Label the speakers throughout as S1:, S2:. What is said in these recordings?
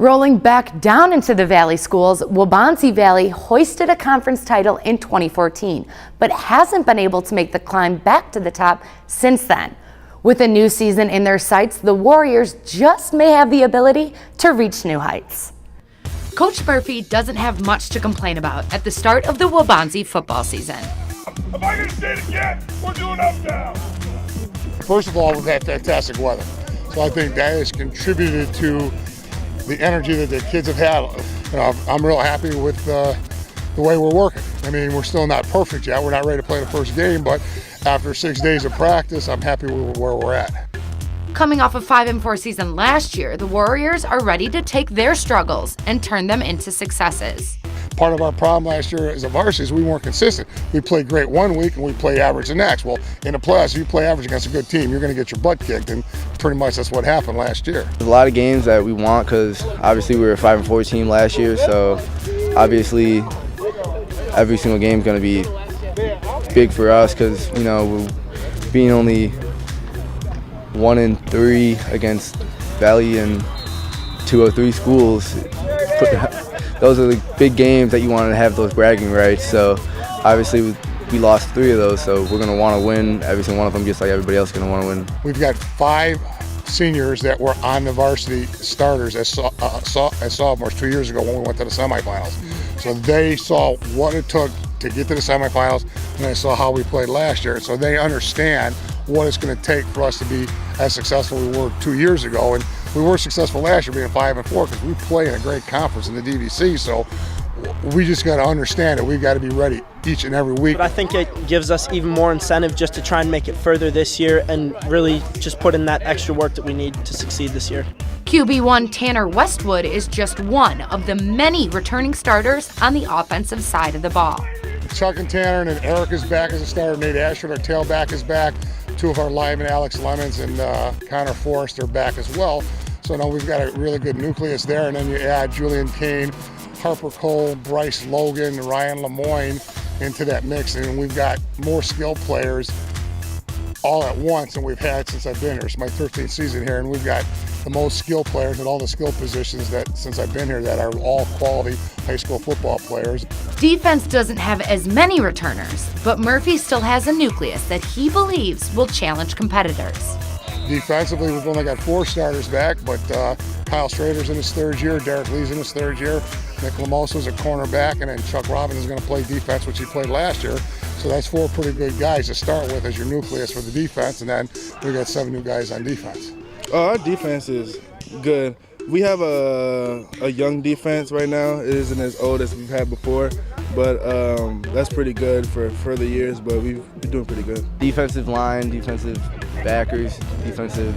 S1: Rolling back down into the Valley schools, Waubonsie Valley hoisted a conference title in 2014, but hasn't been able to make the climb back to the top since then. With a new season in their sights, the Warriors just may have the ability to reach new heights. Coach Murphy doesn't have much to complain about at the start of the Waubonsie football season.
S2: Am I going to say it again? We're doing up now.
S3: First of all, we've had fantastic weather, so I think that has contributed to the energy that the kids have had. I'm real happy with the way we're working. I mean, we're still not perfect yet. We're not ready to play the first game, but after 6 days of practice, I'm happy with where we're at.
S1: Coming off a 5-4 season last year, the Warriors are ready to take their struggles and turn them into successes.
S3: Part of our problem last year as a varsity is we weren't consistent. We played great one week and we played average the next. Well, in the playoffs, if you play average against a good team, you're going to get your butt kicked, and pretty much that's what happened last year.
S4: There's a lot of games that we want because obviously we were a 5-4 team last year, so obviously every single game is going to be big for us because, you know, we're being only 1-3 against Valley and 203 schools. Those are the big games that you want to have those bragging rights. So obviously we lost 3 of those, so we're going to want to win every single one of them just like everybody else is going to want to win.
S3: We've got 5 seniors that were on the varsity starters as sophomores 2 years ago when we went to the semifinals. So they saw what it took to get to the semifinals, and they saw how we played last year. So they understand what it's going to take for us to be as successful as we were 2 years ago. And we were successful last year being 5-4 because we play in a great conference in the DVC. So we just got to understand that we've got to be ready each and every week.
S5: But I think it gives us even more incentive just to try and make it further this year and really just put in that extra work that we need to succeed this year.
S1: QB1 Tanner Westwood is just one of the many returning starters on the offensive side of the ball.
S3: Chuck and Tanner, and then Eric is back as a starter. Nate Ashford, our tailback, is back. 2 of our linemen, Alex Lemons and Connor Forrest, are back as well. So now we've got a really good nucleus there, and then you add Julian Kane, Harper Cole, Bryce Logan, Ryan Lemoyne into that mix, and we've got more skilled players all at once than we've had since I've been here. It's my 13th season here, and we've got the most skilled players at all the skill positions that since I've been here that are all quality high school football players.
S1: Defense doesn't have as many returners, but Murphy still has a nucleus that he believes will challenge competitors.
S3: Defensively, we've only got 4 starters back, but Kyle Schrader's in his 3rd year, Derek Lee's in his 3rd year, Nick Lamosa's a cornerback, and then Chuck Robbins is going to play defense, which he played last year. So that's 4 pretty good guys to start with as your nucleus for the defense, and then we got 7 new guys on defense.
S6: Our defense is good. We have a young defense right now. It isn't as old as we've had before, but that's pretty good for further years, but we're doing pretty good.
S4: Defensive line, defensive backers, defensive,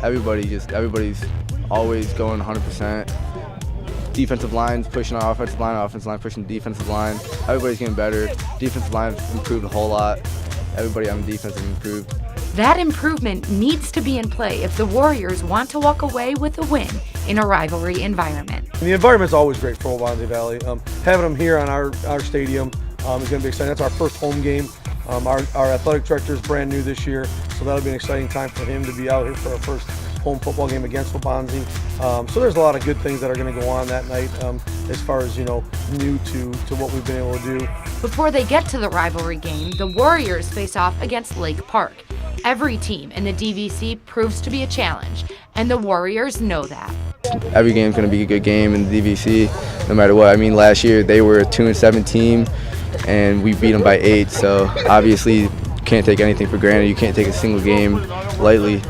S4: everybody's always going 100%. Defensive line's pushing our offensive line pushing the defensive line. Everybody's getting better. Defensive line's improved a whole lot. Everybody on the defense has improved.
S1: That improvement needs to be in play if the Warriors want to walk away with a win in a rivalry environment.
S7: The environment's always great for Waubonsie Valley. Having them here on our stadium is going to be exciting. That's our first home game. Our athletic director is brand new this year, so that'll be an exciting time for him to be out here for our first home football game against Waubonsie. So there's a lot of good things that are going to go on that night as far as, you know, new to what we've been able to do.
S1: Before they get to the rivalry game, the Warriors face off against Lake Park. Every team in the DVC proves to be a challenge, and the Warriors know that.
S4: Every game's going to be a good game in the DVC, no matter what. I mean, last year they were a 2-7 team, and we beat them by 8. So obviously, you can't take anything for granted. You can't take a single game lightly.